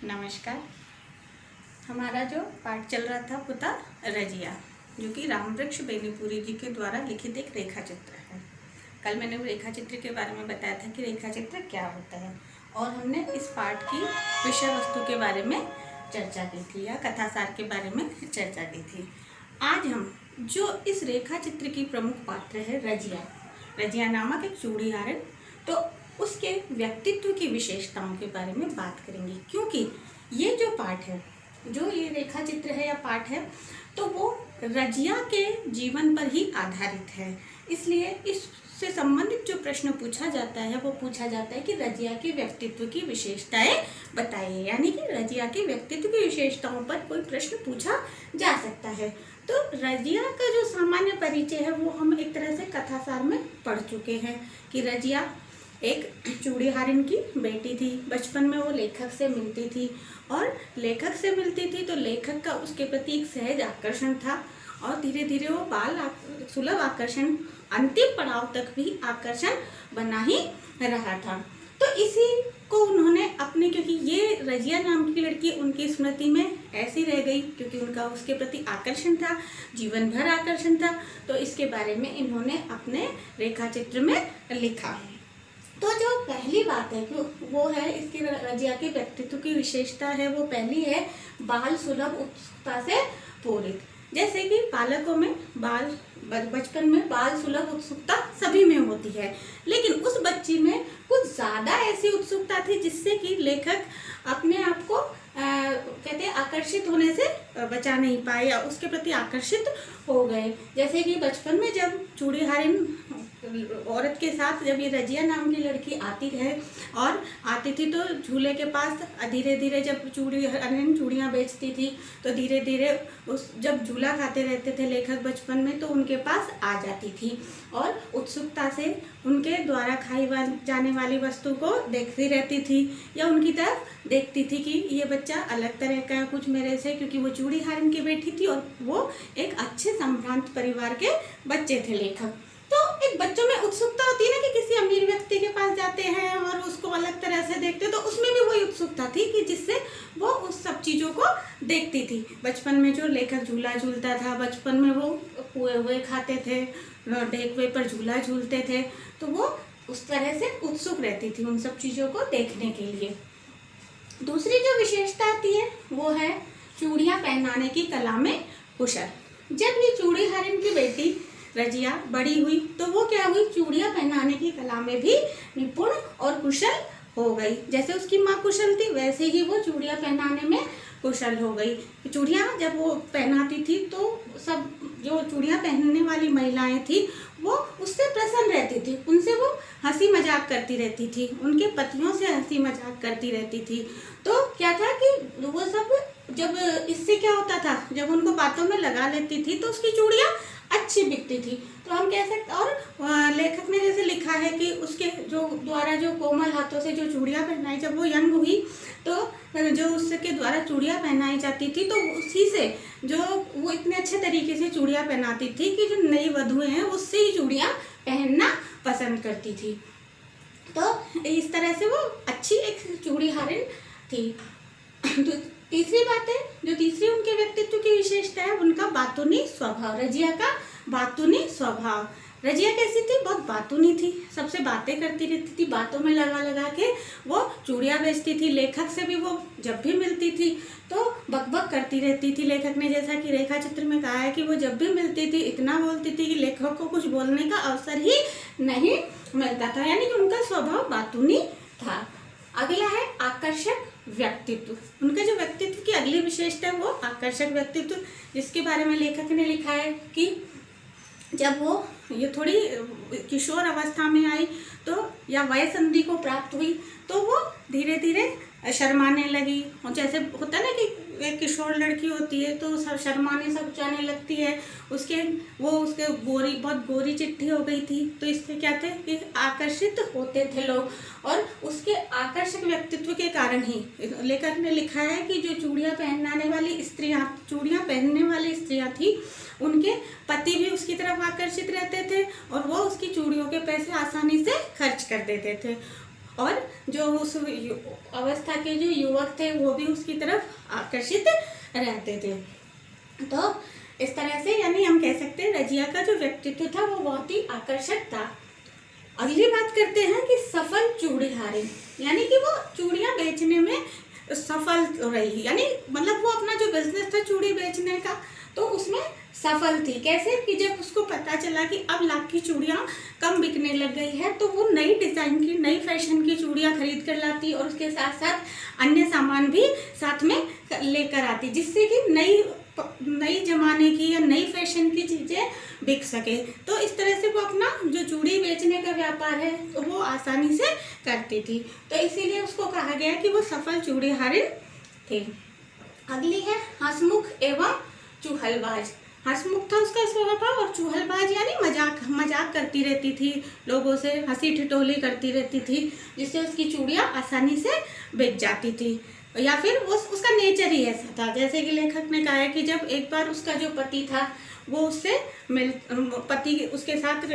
नमस्कार। हमारा जो पाठ चल रहा था वो था रजिया, जो कि रामवृक्ष बेनीपुरी जी के द्वारा लिखित एक रेखा चित्र है। कल मैंने वो रेखा चित्र के बारे में बताया था कि रेखा चित्र क्या होता है, और हमने इस पाठ की विषय वस्तु के बारे में चर्चा की थी या कथासार के बारे में चर्चा की थी। आज हम जो इस रेखा चित्र की प्रमुख पात्र है रजिया नामक एक चूड़ीहारन, तो उसके व्यक्तित्व की विशेषताओं के बारे में बात करेंगे। क्योंकि ये जो पाठ है, जो ये रेखा चित्र है या पाठ है, तो वो रजिया के जीवन पर ही आधारित है। इसलिए इससे संबंधित जो प्रश्न पूछा जाता है वो पूछा जाता है कि रजिया के व्यक्तित्व की विशेषताएं बताइए, यानी कि रजिया के व्यक्तित्व की विशेषताओं पर कोई प्रश्न पूछा जा सकता है। तो रजिया का जो सामान्य परिचय है वो हम एक तरह से कथासार में पढ़ चुके हैं कि रजिया एक चूड़ीहारन की बेटी थी। बचपन में वो लेखक से मिलती थी, और लेखक से मिलती थी तो लेखक का उसके प्रति एक सहज आकर्षण था, और धीरे धीरे वो सुलभ आकर्षण अंतिम पड़ाव तक भी आकर्षण बना ही रहा था। तो इसी को उन्होंने अपने, क्योंकि ये रजिया नाम की लड़की उनकी स्मृति में ऐसी रह गई क्योंकि उनका उसके प्रति आकर्षण था, जीवन भर आकर्षण था, तो इसके बारे में इन्होंने अपने रेखा चित्र में लिखा। तो जो पहली बात है कि वो है इसकी रजिया के व्यक्तित्व की विशेषता है, वो पहली है बाल सुलभ उत्सुकता से पूरित। जैसे कि बालकों में बचपन में बाल सुलभ उत्सुकता सभी में होती है, लेकिन उस बच्ची में कुछ ज़्यादा ऐसी उत्सुकता थी जिससे कि लेखक अपने आप को कहते हैं आकर्षित होने से बचा नहीं पाए या उसके प्रति आकर्षित हो गए। जैसे कि बचपन में जब चूड़ीहारन औरत के साथ जब ये रजिया नाम की लड़की आती थी तो झूले के पास धीरे धीरे जब चूड़ियाँ बेचती थी तो धीरे धीरे जब झूला खाते रहते थे लेखक बचपन में, तो उनके पास आ जाती थी और उत्सुकता से उनके द्वारा खाई जाने वाली वस्तु को देखती रहती थी या उनकी तरफ देखती थी कि ये बच्चा अलग तरह का है कुछ मेरे से, क्योंकि वो चूड़ीहारन की बेटी थी और वो एक अच्छे संभ्रांत परिवार के बच्चे थे लेखक। तो एक बच्चों में उत्सुकता होती है ना कि किसी अमीर व्यक्ति के पास जाते हैं और उसको अलग तरह से देखते, तो उसमें भी वही उत्सुकता थी कि जिससे वो उस सब चीज़ों को देखती थी। बचपन में जो लेखक झूला झूलता था, बचपन में वो पुए हुए खाते थे, ढेकुए पर झूला झूलते थे, तो वो उस तरह से उत्सुक रहती थी उन सब चीज़ों को देखने के लिए। दूसरी जो विशेषता आती है वो है चूड़ियाँ पहनाने की कला में कुशल। जब ये चूड़ीहारन की बेटी रजिया बड़ी हुई तो वो क्या हुई, चूड़ियाँ पहनाने की कला में भी निपुण और कुशल हो गई। जैसे उसकी माँ कुशल थी वैसे ही वो चूड़ियाँ पहनाने में कुशल हो गई। चूड़ियाँ जब वो पहनाती थी तो सब जो चूड़ियाँ पहनने वाली महिलाएं थी वो उससे प्रसन्न रहती थी, उनसे वो हंसी मजाक करती रहती थी, उनके पतियों से हंसी मजाक करती रहती थी। तो क्या था कि वो सब जब इससे क्या होता था, जब उनको बातों में लगा लेती थी तो उसकी चूड़ियाँ अच्छी बिकती थी। तो हम कह सकते, और लेखक ने जैसे लिखा है कि उसके जो द्वारा जो कोमल हाथों से जो चूड़ियाँ पहनाई, जब वो यंग हुई तो जो उसके द्वारा चूड़ियाँ पहनाई जाती थी तो उसी से जो वो इतने अच्छे तरीके से चूड़ियाँ पहनाती थी कि जो नई वधुएं हैं उससे ही चूड़ियाँ पहनना पसंद करती थी। तो इस तरह से वो अच्छी एक चूड़ीहारन थी। तो तीसरी बात है, जो तीसरी उनके व्यक्तित्व की विशेषता है उनका बातूनी स्वभाव। रजिया का बातूनी स्वभाव। रजिया कैसी थी, बहुत बातूनी थी, सबसे बातें करती रहती थी, बातों में लगा के वो चूड़ियाँ बेचती थी। लेखक से भी वो जब भी मिलती थी तो बकबक करती रहती थी। लेखक ने जैसा कि रेखा चित्र में कहा है कि वो जब भी मिलती थी इतना बोलती थी कि लेखक को कुछ बोलने का अवसर ही नहीं मिलता था, यानी कि उनका स्वभाव बातूनी था। अगला है आकर्षक व्यक्तित्व। उनका जो व्यक्तित्व की अगली विशेषता है वो आकर्षक व्यक्तित्व, जिसके बारे में लेखक ने लिखा है कि जब वो ये थोड़ी किशोर अवस्था में आई तो या वयसंधि को प्राप्त हुई तो वो धीरे धीरे शर्माने लगी। और जैसे होता है ना कि एक किशोर लड़की होती है तो सब शर्माने सब जाने लगती है, उसके बहुत गोरी चिट्ठी हो गई थी, तो इससे क्या थे कि आकर्षित होते थे लोग, और उसके आकर्षक व्यक्तित्व के कारण ही लेखक ने लिखा है कि जो चूड़ियाँ पहनने वाली स्त्रियाँ थी उनके पति भी उसकी तरफ आकर्षित रहते थे और वो उसकी चूड़ियों के पैसे आसानी से खर्च कर देते थे। और जो उस अवस्था के जो युवक थे वो भी उसकी तरफ आकर्षित रहते थे। तो इस तरह से यानी हम कह सकते हैं रजिया का जो व्यक्तित्व था वो बहुत ही आकर्षक था। अगली बात करते हैं कि सफल चूड़ीहारिन, यानी कि वो चूड़ियाँ बेचने में सफल रही, यानी मतलब वो अपना जो बिजनेस था चूड़ी बेचने का तो उसमें सफल थी। कैसे कि जब उसको पता चला कि अब लाख की चूड़ियाँ कम बिकने लग गई है तो वो नई डिज़ाइन की नई फैशन की चूड़ियाँ खरीद कर लाती और उसके साथ साथ अन्य सामान भी साथ में लेकर आती, जिससे कि नई जमाने की या नई फैशन की चीज़ें बिक सके। तो इस तरह से वो अपना जो चूड़ी बेचने का व्यापार है तो वो आसानी से करती थी, तो इसीलिए उसको कहा गया कि वो सफल चूड़ीहारिन थे। अगली है हंसमुख एवं चुहलबाज। हंसमुख था उसका स्वभाव और चुहलबाज यानी मजाक करती रहती थी, लोगों से हंसी ठिठोली करती रहती थी, जिससे उसकी चूड़ियाँ आसानी से बिक जाती थी, या फिर वो उसका नेचर ही ऐसा था। जैसे कि लेखक ने कहा है कि जब एक बार उसका जो पति था वो उससे पति उसके साथ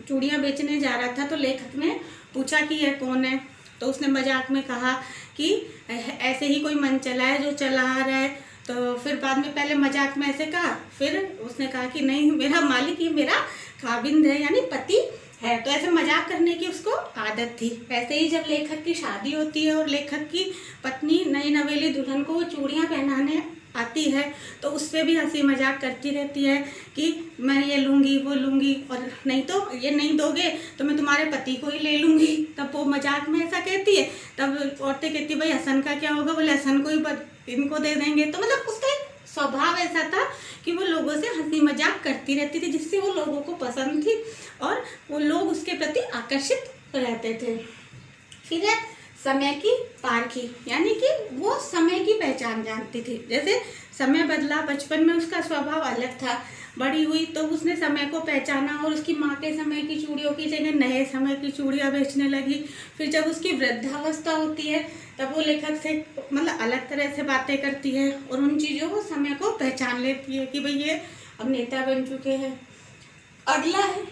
चूड़ियाँ बेचने जा रहा था तो लेखक ने पूछा कि यह कौन है, तो उसने मजाक में कहा कि ऐसे ही कोई मन चला है जो चला आ रहा है। तो फिर बाद में पहले मजाक में ऐसे कहा, फिर उसने कहा कि नहीं मेरा मालिक ही मेरा खाविंद है यानी पति है। तो ऐसे मजाक करने की उसको आदत थी। ऐसे ही जब लेखक की शादी होती है और लेखक की पत्नी नई नवेली दुल्हन को वो चूड़ियाँ पहनाने आती है तो उससे भी हंसी मजाक करती रहती है कि मैं ये लूँगी वो लूँगी और नहीं तो ये नहीं दोगे तो मैं तुम्हारे पति को ही ले लूँगी। तब वो मजाक में ऐसा कहती है, तब औरतें कहती भाई हसन का क्या होगा, बोले हसन को ही इनको दे देंगे। तो मतलब उसका एक स्वभाव ऐसा था कि वो लोगों से हंसी मजाक करती रहती थी, जिससे वो लोगों को पसंद थी और वो लोग उसके प्रति आकर्षित रहते थे। फिर है समय की पारखी, यानी कि वो समय की पहचान जानती थी। जैसे समय बदला, बचपन में उसका स्वभाव अलग था, बड़ी हुई तो उसने समय को पहचाना और उसकी माँ के समय की चूड़ियों की जगह नए समय की चूड़ियाँ बेचने लगी। फिर जब उसकी वृद्धावस्था होती है तब वो लेखक से मतलब अलग तरह से बातें करती है और उन चीज़ों को समय को पहचान लेती है कि भाई ये अब नेता बन चुके हैं। अगला है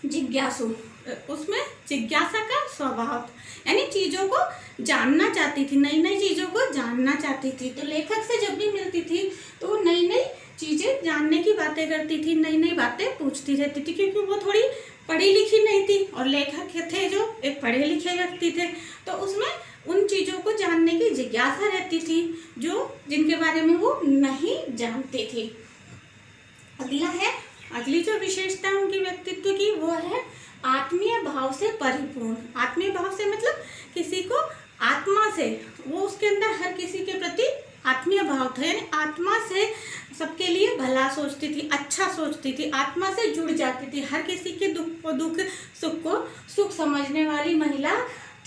जिज्ञासु। उसमें जिज्ञासा का स्वभाव, यानी चीज़ों को जानना चाहती थी, नई नई चीज़ों को जानना चाहती थी। तो लेखक से जब भी मिलती थी तो वो नई नई चीज़ें जानने की बातें करती थी, नई नई बातें पूछती रहती थी, क्योंकि वो थोड़ी पढ़ी लिखी नहीं थी और लेखक थे जो एक पढ़े लिखे व्यक्ति थे। तो उसमें उन चीज़ों को जानने की जिज्ञासा रहती थी जो जिनके बारे में वो नहीं जानती थी। अगली जो विशेषता उनकी व्यक्तित्व की वो है आत्मीय भाव से परिपूर्ण। आत्मीय भाव से मतलब किसी को आत्मा से, वो उसके अंदर हर किसी के प्रति आत्मीय भाव था, यानी आत्मा से सबके लिए भला सोचती थी, अच्छा सोचती थी, आत्मा से जुड़ जाती थी, हर किसी के दुख को दुख, सुख को सुख समझने वाली महिला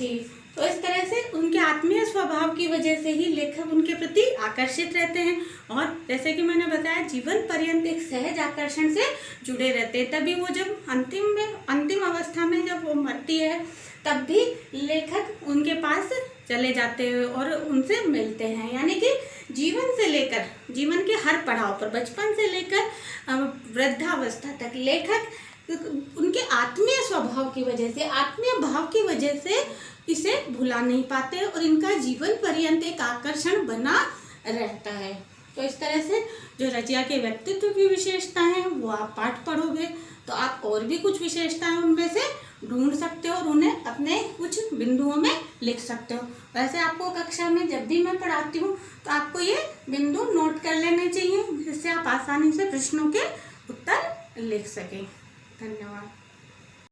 थी। तो इस तरह से उनके आत्मीय स्वभाव की वजह से ही लेखक उनके प्रति आकर्षित रहते हैं और जैसे कि मैंने बताया जीवन पर्यंत एक सहज आकर्षण से जुड़े रहते हैं। तभी वो जब अंतिम अवस्था में जब वो मरती है तब भी लेखक उनके पास चले जाते हैं और उनसे मिलते हैं। यानी कि जीवन के हर पड़ाव पर, बचपन से लेकर वृद्धावस्था तक लेखक उनके आत्मीय स्वभाव की वजह से, आत्मीय भाव की वजह से इसे भुला नहीं पाते और इनका जीवन पर्यंत एक आकर्षण बना रहता है। तो इस तरह से जो रजिया के व्यक्तित्व की विशेषताएं हैं वो आप पाठ पढ़ोगे तो आप और भी कुछ विशेषताएं उनमें से ढूंढ सकते हो और उन्हें अपने कुछ बिंदुओं में लिख सकते हो। वैसे आपको कक्षा में जब भी मैं पढ़ाती हूँ तो आपको ये बिंदु नोट कर लेने चाहिए, जिससे आप आसानी से प्रश्नों के उत्तर लिख सकें। धन्यवाद।